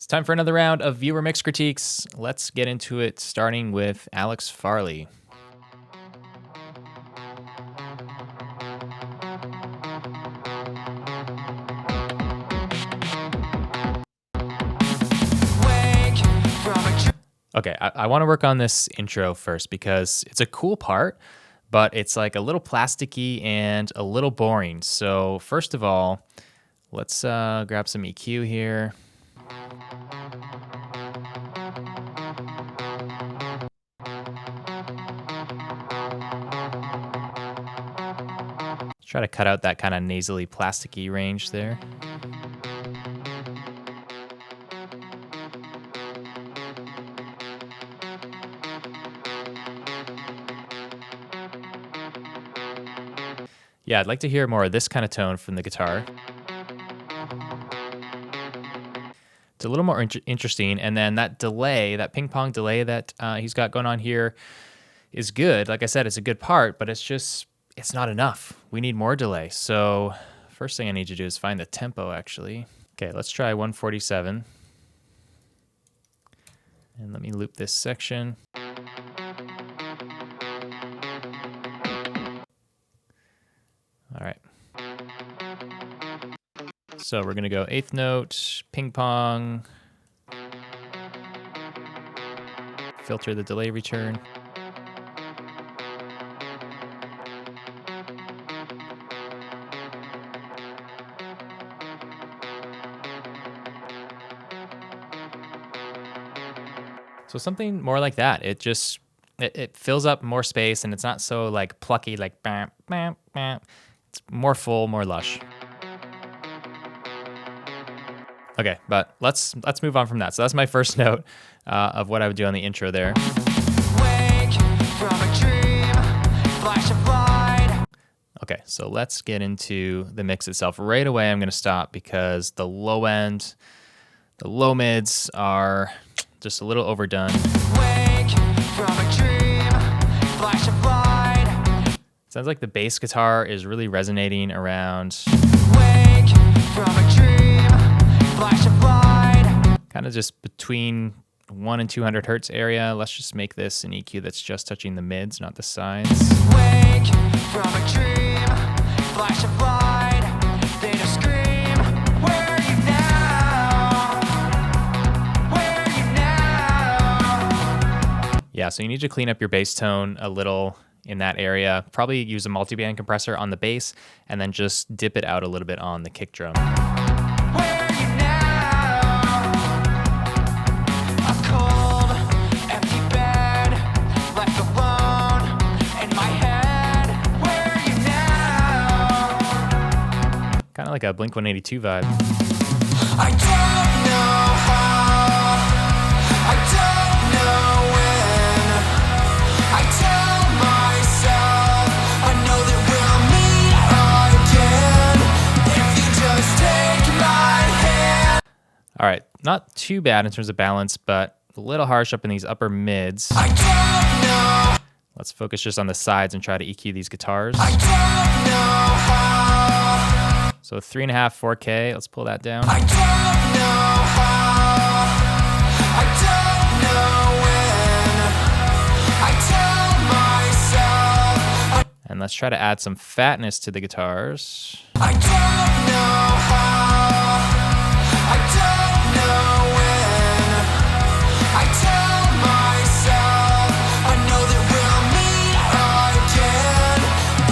It's time for another round of viewer mix critiques. Let's get into it, starting with Alex Farley. Okay, I want to work on this intro first because it's a cool part, but it's like a little plasticky and a little boring. So first of all, let's grab some EQ here. Try to cut out that kind of nasally plasticky range there. Yeah, I'd like to hear more of this kind of tone from the guitar. It's a little more interesting, and then that delay, that ping pong delay that he's got going on here is good. Like I said, it's a good part, but it's not enough. We need more delay. So first thing I need to do is find the tempo, actually. Okay, let's try 147. And let me loop this section. All right. So we're gonna go 8th note, ping pong, filter the delay return. So something more like that. It fills up more space, and it's not so like plucky, like bam, bam, bam. It's more full, more lush. Okay, but let's move on from that. So that's my first note of what I would do on the intro there. Wake from a dream, flash of light. Okay, so let's get into the mix itself. Right away, I'm going to stop because the low end, the low mids are just a little overdone. Wake from a dream, flash of light. Sounds like the bass guitar is really resonating around. Wake from a dream, flash of light. Kind of just between 1 and 200 hertz area. Let's just make this an EQ that's just touching the mids, not the sides. Wake from a dream, flash of light. They just scream, where are you now? Where are you now? Yeah, so you need to clean up your bass tone a little in that area. Probably use a multiband compressor on the bass and then just dip it out a little bit on the kick drum. Kind of like a Blink-182 vibe. I don't know how, I don't know when. I tell myself I know that we'll meet again if you just take my hand. All right, not too bad in terms of balance, but a little harsh up in these upper mids. I don't know. Let's focus just on the sides and try to EQ these guitars. I don't know how. So 3.5, 4K, let's pull that down. I don't know how, I don't know when, I tell myself. And let's try to add some fatness to the guitars. I don't know how, I don't know when, I tell myself I know that we'll meet again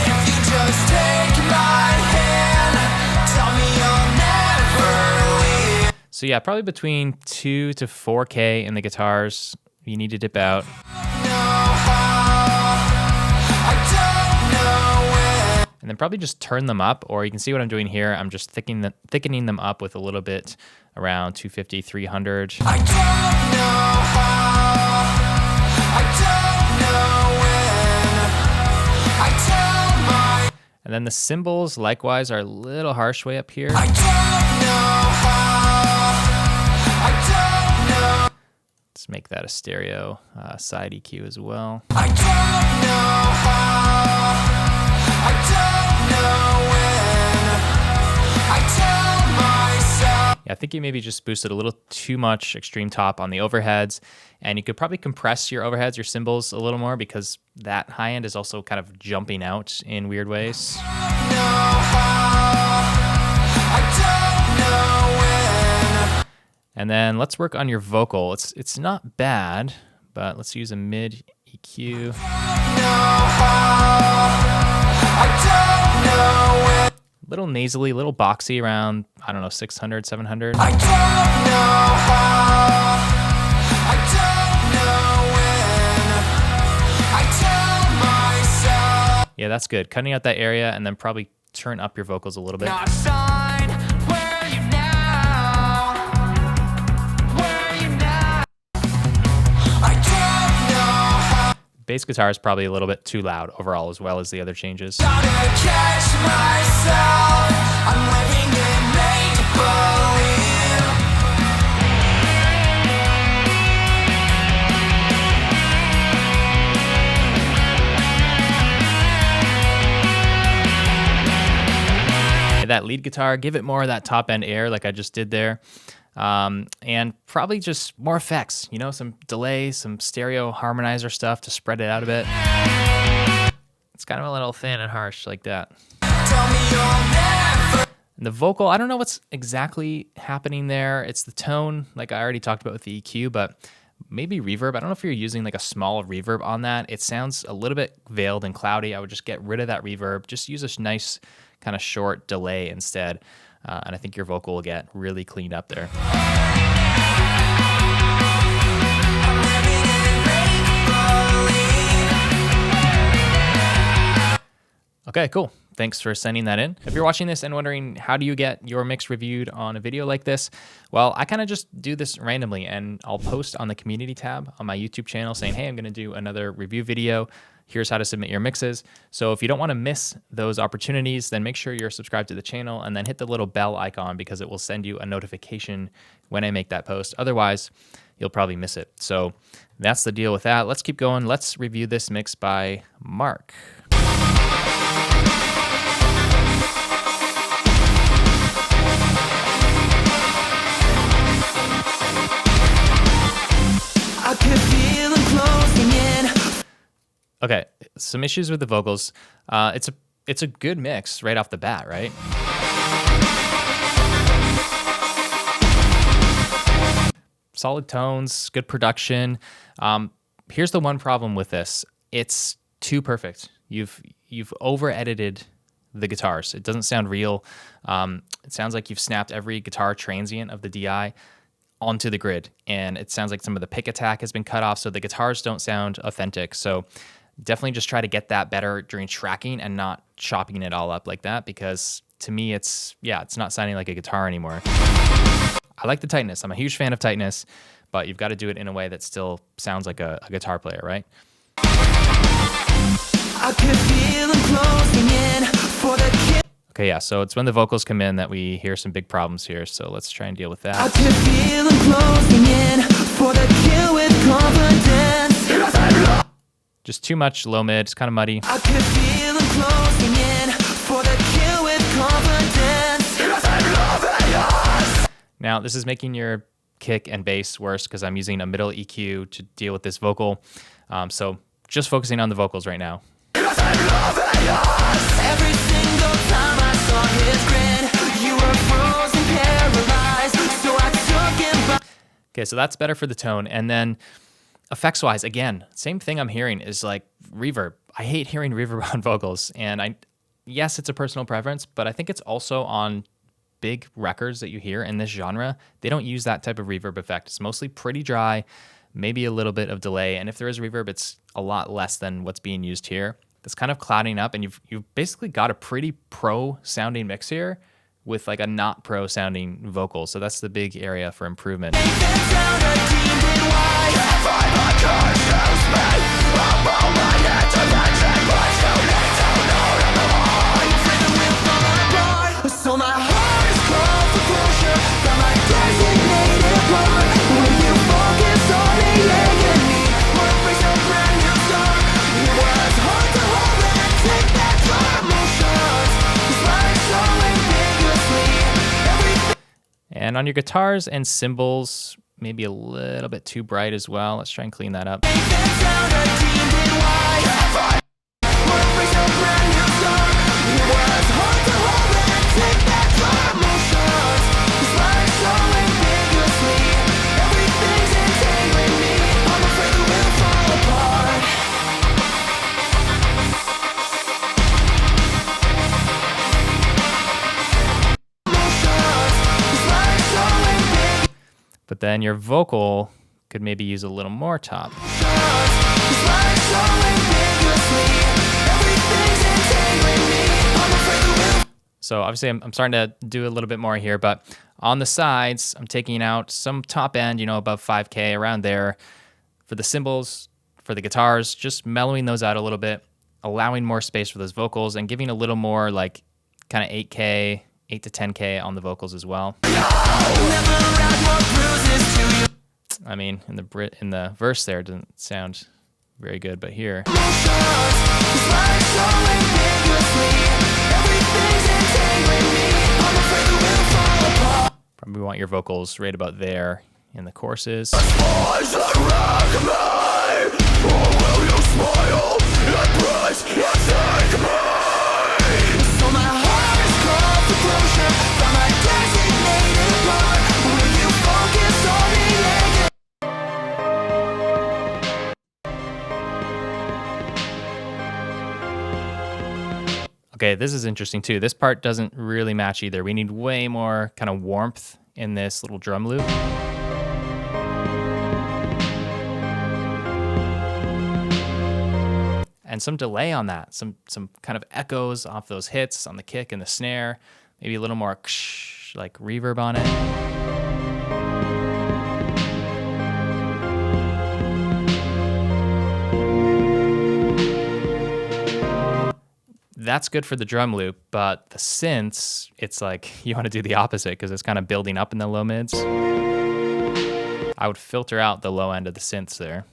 if you just take my hand. So yeah, probably between 2 to 4K in the guitars. You need to dip out. And then probably just turn them up, or you can see what I'm doing here. I'm just thickening them up with a little bit around 250, 300. I don't know how, I don't know when, I tell my... And then the cymbals, likewise, are a little harsh way up here. I don't know how, I don't know. Let's make that a stereo side EQ as well. I don't know how, I don't know when, I tell myself. Yeah, I think you maybe just boosted a little too much extreme top on the overheads, and you could probably compress your overheads, your cymbals a little more, because that high end is also kind of jumping out in weird ways. And then let's work on your vocal. It's not bad, but let's use a mid EQ. Little nasally, little boxy around, I don't know, 600, 700. Yeah, that's good. Cutting out that area and then probably turn up your vocals a little bit. Bass guitar is probably a little bit too loud overall, as well as the other changes. That lead guitar, give it more of that top end air like I just did there. And probably just more effects, you know, some delay, some stereo harmonizer stuff to spread it out a bit. It's kind of a little thin and harsh like that. And the vocal, I don't know what's exactly happening there. It's the tone, like I already talked about with the EQ, but maybe reverb. I don't know if you're using like a small reverb on that. It sounds a little bit veiled and cloudy. I would just get rid of that reverb. Just use a nice kind of short delay instead. And I think your vocal will get really cleaned up there. Okay, cool. Thanks for sending that in. If you're watching this and wondering how do you get your mix reviewed on a video like this, well, I kind of just do this randomly, and I'll post on the community tab on my YouTube channel saying, hey, I'm going to do another review video. Here's how to submit your mixes. So if you don't want to miss those opportunities, then make sure you're subscribed to the channel and then hit the little bell icon, because it will send you a notification when I make that post. Otherwise, you'll probably miss it. So that's the deal with that. Let's keep going. Let's review this mix by Mark. I can feel them closing in. Okay, some issues with the vocals. It's a good mix right off the bat, right? Solid tones, good production. Here's the one problem with this. It's too perfect. You've over-edited the guitars. It doesn't sound real. It sounds like you've snapped every guitar transient of the DI onto the grid, and it sounds like some of the pick attack has been cut off, so the guitars don't sound authentic. So definitely just try to get that better during tracking and not chopping it all up like that, because to me it's not sounding like a guitar anymore. I like the tightness. I'm a huge fan of tightness, but you've got to do it in a way that still sounds like a guitar player, right? I could feel them closing in for the kill. Okay, yeah, so it's when the vocals come in that we hear some big problems here, so let's try and deal with that. I could feel them closing in for the kill with confidence. Just too much low mid, it's kind of muddy. I could feel them closing in for the kill with confidence. Now, this is making your kick and bass worse because I'm using a middle EQ to deal with this vocal. So just focusing on the vocals right now. Every single time I saw his grin, you were frozen, paralyzed, so I took him by. Okay, so that's better for the tone. And then effects-wise, again, same thing I'm hearing is like reverb. I hate hearing reverb on vocals, and yes, it's a personal preference, but I think it's also on big records that you hear in this genre. They don't use that type of reverb effect. It's mostly pretty dry, maybe a little bit of delay, and if there is reverb, it's a lot less than what's being used here. That's kind of clouding up, and you've basically got a pretty pro-sounding mix here with like a not pro-sounding vocal, so that's the big area for improvement. And And on your guitars and cymbals, maybe a little bit too bright as well. Let's try and clean that up. But then your vocal could maybe use a little more top. So obviously I'm starting to do a little bit more here, but on the sides, I'm taking out some top end, you know, above 5K, around there. For the cymbals, for the guitars, just mellowing those out a little bit, allowing more space for those vocals, and giving a little more like kind of 8K, 8 to 10K on the vocals as well. I mean, in the verse there, it doesn't sound very good, but here. Probably want your vocals right about there in the choruses. Okay, this is interesting too. This part doesn't really match either. We need way more kind of warmth in this little drum loop. And some delay on that, some kind of echoes off those hits on the kick and the snare, maybe a little more like reverb on it. That's good for the drum loop, but the synths, it's like you want to do the opposite because it's kind of building up in the low mids. I would filter out the low end of the synths there.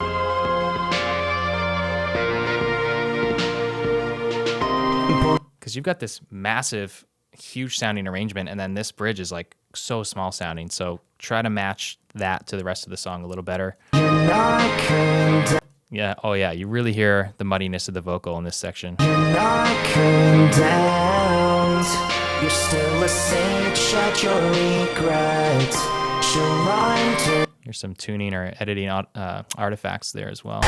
Because you've got this massive, huge sounding arrangement, and then this bridge is like so small sounding. So try to match that to the rest of the song a little better. Yeah, oh yeah, you really hear the muddiness of the vocal in this section. You're still a saint, shut your regrets. Here's some tuning or editing artifacts there as well.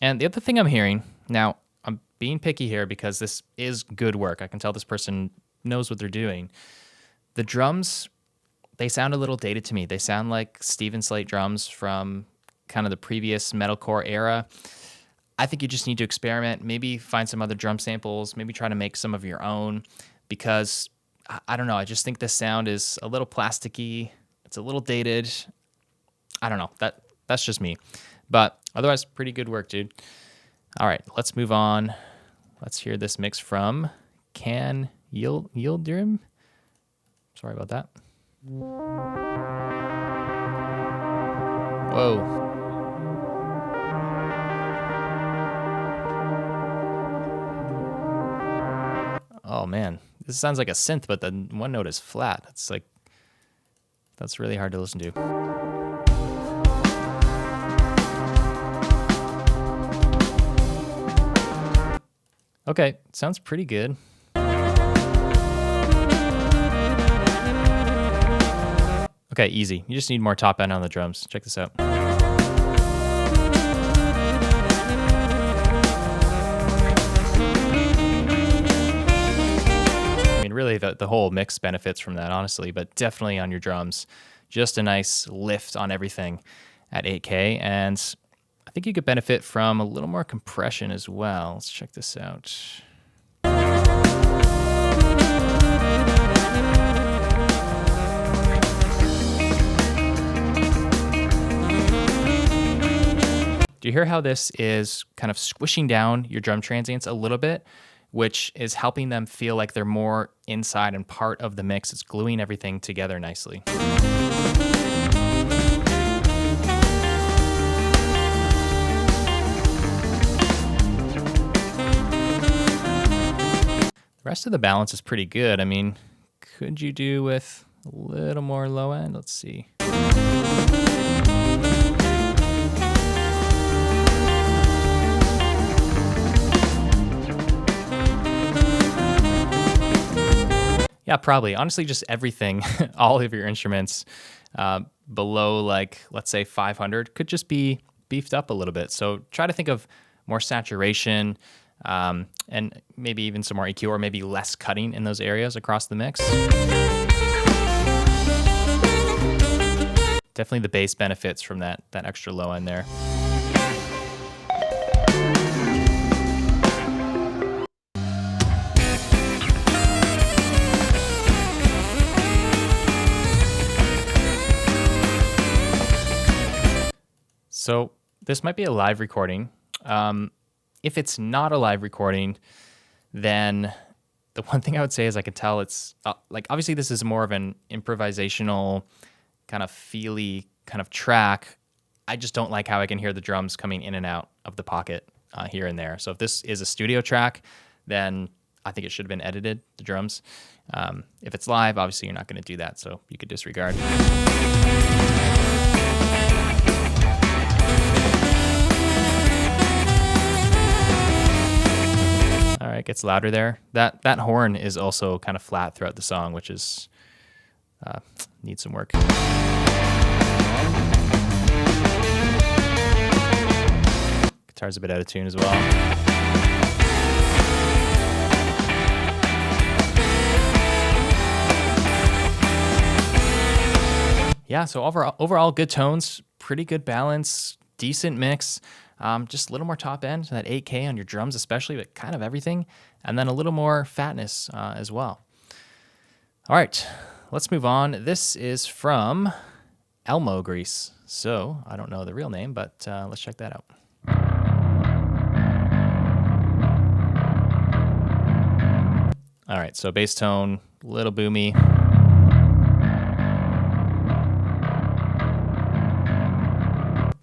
And the other thing I'm hearing, now I'm being picky here because this is good work. I can tell this person knows what they're doing. The drums, they sound a little dated to me. They sound like Steven Slate drums from kind of the previous metalcore era. I think you just need to experiment, maybe find some other drum samples, maybe try to make some of your own, because I don't know, I just think this sound is a little plasticky. It's a little dated. I don't know, that's just me. But otherwise, pretty good work, dude. All right, let's move on. Let's hear this mix from Can Yildirim. Sorry about that. Whoa. Oh man, this sounds like a synth, but the one note is flat. It's like, that's really hard to listen to. Okay, sounds pretty good. Okay, easy. You just need more top end on the drums. Check this out. I mean, really, the whole mix benefits from that, honestly, but definitely on your drums. Just a nice lift on everything at 8K, and I think you could benefit from a little more compression as well. Let's check this out. Do you hear how this is kind of squishing down your drum transients a little bit, which is helping them feel like they're more inside and part of the mix? It's gluing everything together nicely. The rest of the balance is pretty good. I mean, could you do with a little more low end? Let's see. Yeah, probably. Honestly, just everything, all of your instruments below, like, let's say 500 could just be beefed up a little bit. So try to think of more saturation and maybe even some more EQ or maybe less cutting in those areas across the mix. Definitely the bass benefits from that extra low end there. So this might be a live recording. If it's not a live recording, then the one thing I would say is I can tell it's like, obviously this is more of an improvisational kind of feely kind of track. I just don't like how I can hear the drums coming in and out of the pocket here and there. So if this is a studio track, then I think it should have been edited, the drums. If it's live, obviously you're not going to do that, so you could disregard. All right, gets louder there. That horn is also kind of flat throughout the song, which is needs some work. Guitar's a bit out of tune as well. Yeah, so overall good tones, pretty good balance, decent mix. Just a little more top end, that 8K on your drums especially, but kind of everything. And then a little more fatness as well. All right, let's move on. This is from Elmo Grease. So I don't know the real name, but let's check that out. All right, so bass tone, a little boomy.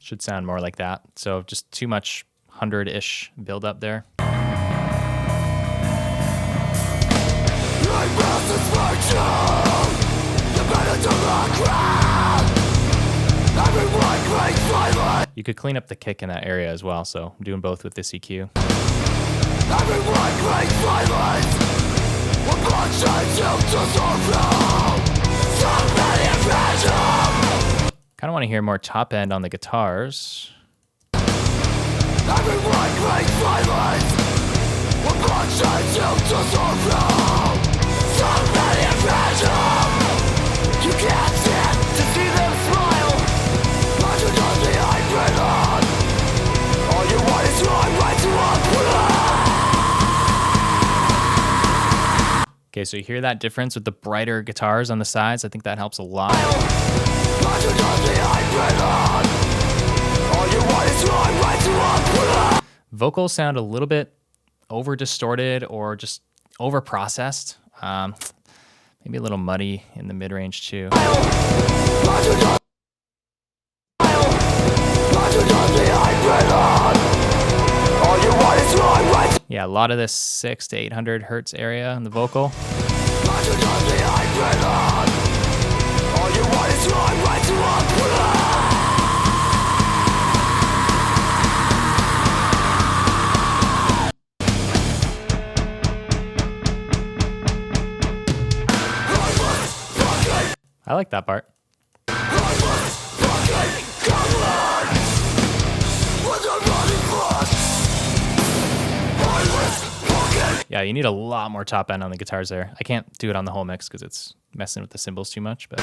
Should sound more like that. So just too much 100-ish build up there. You could clean up the kick in that area as well, so I'm doing both with this EQ. Kind of want to hear more top end on the guitars. Okay, so you hear that difference with the brighter guitars on the sides? I think that helps a lot. Vocals sound a little bit over distorted or just over processed. Maybe a little muddy in the mid range too. Yeah, a lot of this 600 to 800 hertz area in the vocal. I like that part. Yeah, you need a lot more top end on the guitars there. I can't do it on the whole mix because it's messing with the cymbals too much, but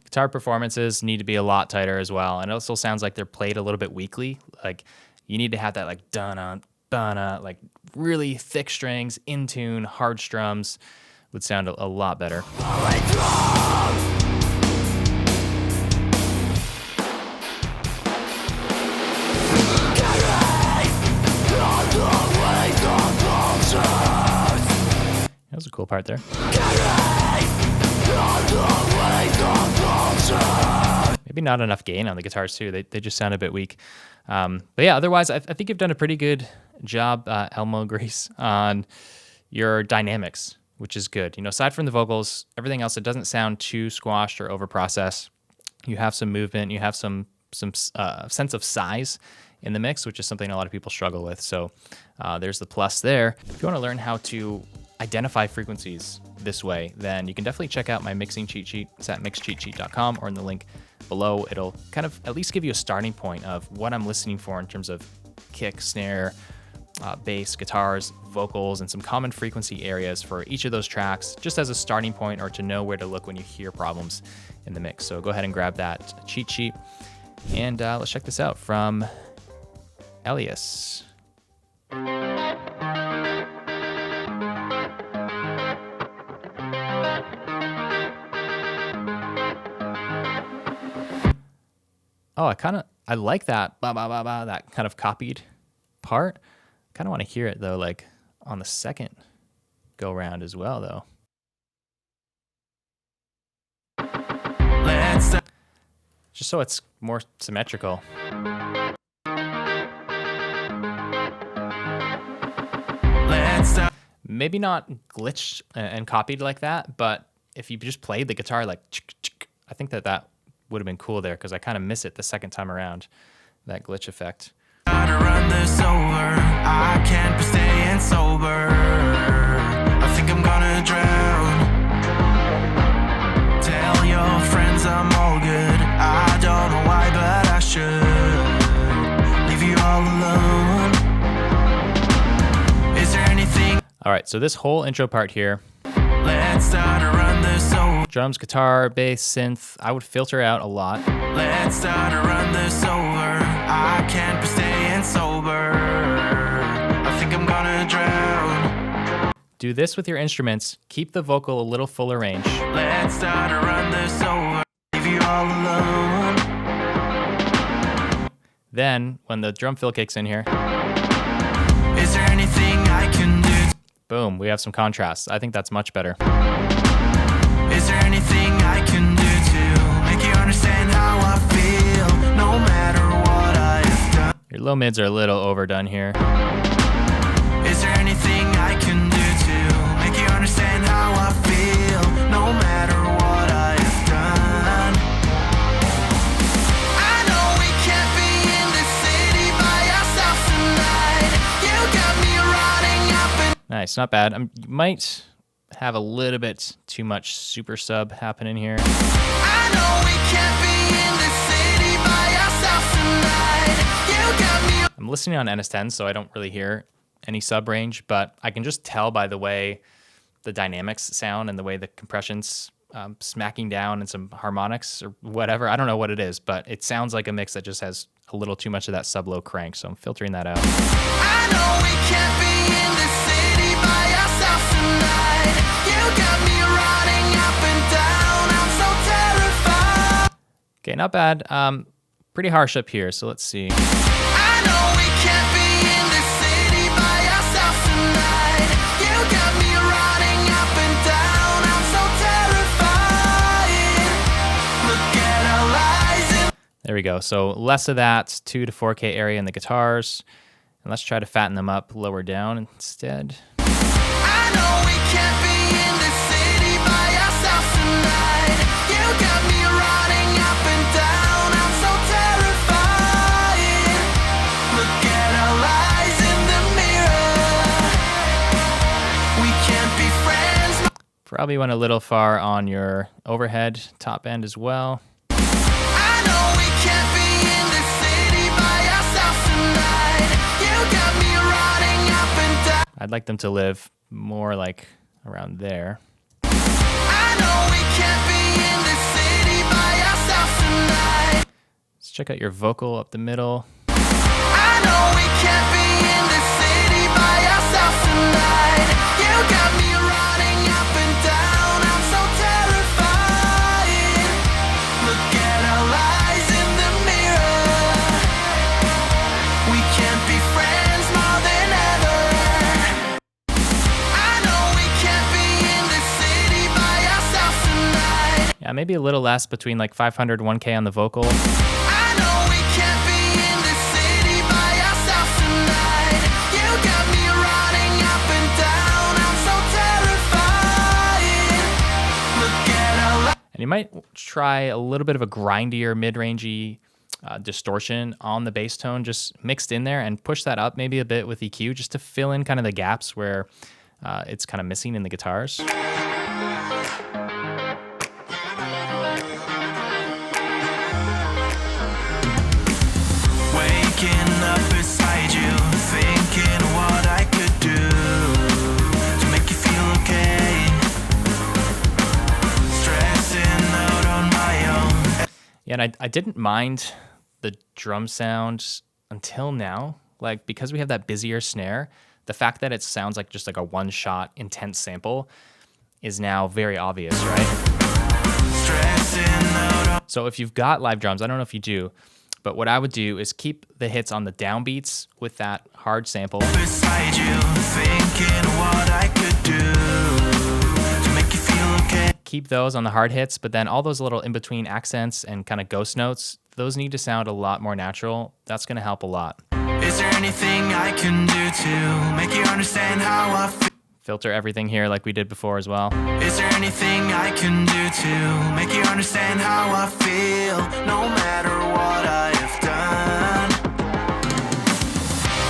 guitar performances need to be a lot tighter as well. And it also sounds like they're played a little bit weakly. Like you need to have that like dun-na, like really thick strings, in tune, hard strums would sound a lot better. That was a cool part there. Maybe not enough gain on the guitars too. They just sound a bit weak. But yeah, otherwise, I think you've done a pretty good job, Elmo Grease, on your dynamics, which is good. You know, aside from the vocals, everything else, it doesn't sound too squashed or overprocessed. You have some movement. You have some sense of size in the mix, which is something a lot of people struggle with. So there's the plus there. If you want to learn how to identify frequencies this way, then you can definitely check out my mixing cheat sheet. It's at mixcheatsheet.com, or in the link below. It'll kind of at least give you a starting point of what I'm listening for in terms of kick, snare, bass, guitars, vocals, and some common frequency areas for each of those tracks, just as a starting point or to know where to look when you hear problems in the mix. So go ahead and grab that cheat sheet, and let's check this out from Elias. Oh, I like that ba ba ba ba, that kind of copied part. Kind of want to hear it though, like on the second go round as well, though. Just so it's more symmetrical. Maybe not glitched and copied like that, but if you just played the guitar like, I think that would have been cool there, because I kind of miss it the second time around, that glitch effect. To run this over, I can't be staying sober. I think I'm gonna drown. Tell your friends I'm all good. I don't know why, but I should leave you all alone. Is there anything? All right, so this whole intro part here, Let's start to run this over. drums, guitar, bass, synth, I would filter out a lot. Let's start to run this over. I can't be staying sober. I think I'm gonna drown. Do this with your instruments. Keep the vocal a little fuller range. Let's start to run this over. Leave you all alone. Then, when the drum fill kicks in here, Is there anything I can do? boom, we have some contrast. I think that's much better. Is there anything I can do to make you understand how I feel? No matter what I have done. Your low mids are a little overdone here. Is there anything I can do to make you understand how I feel? No matter what I have done. I know we can't be in this city by ourselves tonight. You got me rotting up and Nice, not bad. You might have a little bit too much super sub happening here. I know we can't be in this city by ourselves tonight. You got me. I'm listening on NS10, so I don't really hear any sub range, but I can just tell by the way the dynamics sound and the way the compression's smacking down and some harmonics or whatever. I don't know what it is, but it sounds like a mix that just has a little too much of that sub low crank, so I'm filtering that out. I know we can't be in this city by ourselves tonight. You got me rotting up and down. I'm so terrified. Okay, not bad. Pretty harsh up here, so let's see. I know we can't be in this city by ourselves tonight. You got me rotting up and down. I'm so terrified. Look at our lies in. There we go. So less of that 2 to 4K area in the guitars. And let's try to fatten them up lower down instead. I know we can't be in this city by ourselves tonight. You got me rotting up and down. I'm so terrified. Look at our lies in the mirror. We can't be friends. Probably went a little far on your overhead top end as well. I know we can't be in this city by ourselves tonight. You got me rotting up and down. I'd like them to live more like around there. I know we can't be in this city by ourselves tonight. Let's check out your vocal up the middle. I know we can't be in this city by ourselves tonight. You got me rotting up and down. I'm so terrified. Look at our lies in the mirror. We can't be friends more than ever. I know we can't be in this city by ourselves tonight. Yeah, maybe a little less, between like 500, 1K on the vocal. I know we can't be in the city by ourselves tonight. You got me running up and down. I'm so terrified. Look at our And you might try a little bit of a grindier, mid-rangey distortion on the bass tone, just mixed in there, and push that up maybe a bit with EQ, just to fill in kind of the gaps where it's kind of missing in the guitars. waking up beside you, thinking what I could do to make you feel okay. Stressing out on my own. Yeah, and I didn't mind the drum sound until now. Like, because we have that busier snare, the fact that it sounds like just like a one-shot intense sample is now very obvious, right? Stressing out on So if you've got live drums, I don't know if you do, but what I would do is keep the hits on the downbeats with that hard sample. beside you, thinking what I could do to make you feel okay. Keep those on the hard hits, but then all those little in-between accents and kind of ghost notes, those need to sound a lot more natural. That's going to help a lot. Is there anything I can do to make you understand how I feel? Filter everything here like we did before as well. Is there anything I can do to make you understand how I feel, no matter what I have done?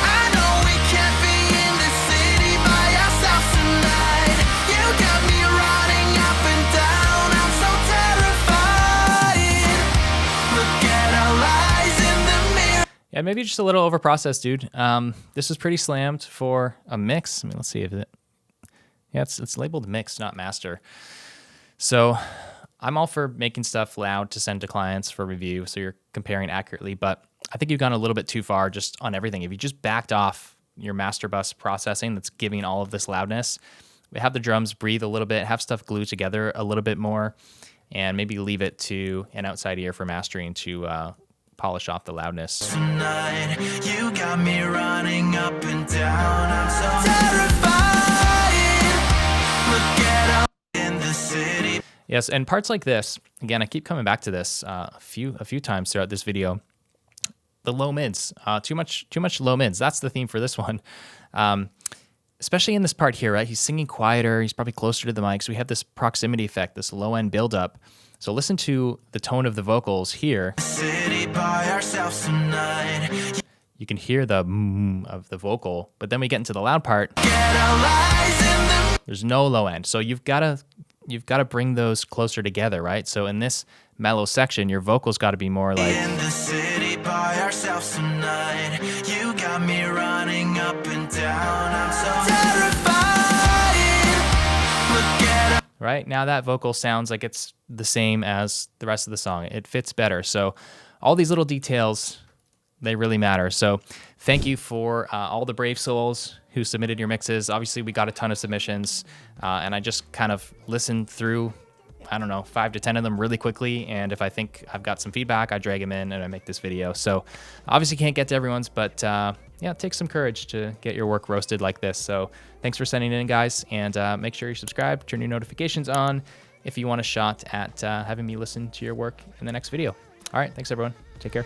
I know we can't be in the city by ourselves tonight. You got me running up and down, I'm so terrified. Look at our lies in the mirror. Yeah, maybe just a little overprocessed, dude. This is pretty slammed for a mix. I mean, let's see if it... Yeah, it's labeled mix, not master. So I'm all for making stuff loud to send to clients for review, so you're comparing accurately, but I think you've gone a little bit too far just on everything. If you just backed off your master bus processing that's giving all of this loudness, have the drums breathe a little bit, have stuff glue together a little bit more, and maybe leave it to an outside ear for mastering to polish off the loudness. Tonight, you got me running up and down, I'm so terrified. Look at us in the city. Yes, and parts like this, again, I keep coming back to this a few times throughout this video. The low mids, too much low mids. That's the theme for this one. Especially in this part here, right? He's singing quieter. He's probably closer to the mic. So we have this proximity effect, this low end buildup. So listen to the tone of the vocals here. City by ourselves tonight. You can hear the of the vocal, but then we get into the loud part. Get our lies in the There's no low end. So you've got to bring those closer together, right? So in this mellow section, your vocals got to be more like in the city by ourselves tonight. You got me running up and down. I'm so terrified. Look at right now that vocal sounds like it's the same as the rest of the song. It fits better. So all these little details, they really matter. So thank you for all the brave souls who submitted your mixes. Obviously, we got a ton of submissions, and I just kind of listened through, I don't know, 5 to 10 of them really quickly. And if I think I've got some feedback, I drag them in and I make this video. So obviously can't get to everyone's, but yeah, it takes some courage to get your work roasted like this. So thanks for sending it in, guys. And make sure you subscribe, turn your notifications on if you want a shot at having me listen to your work in the next video. All right, thanks everyone. Take care.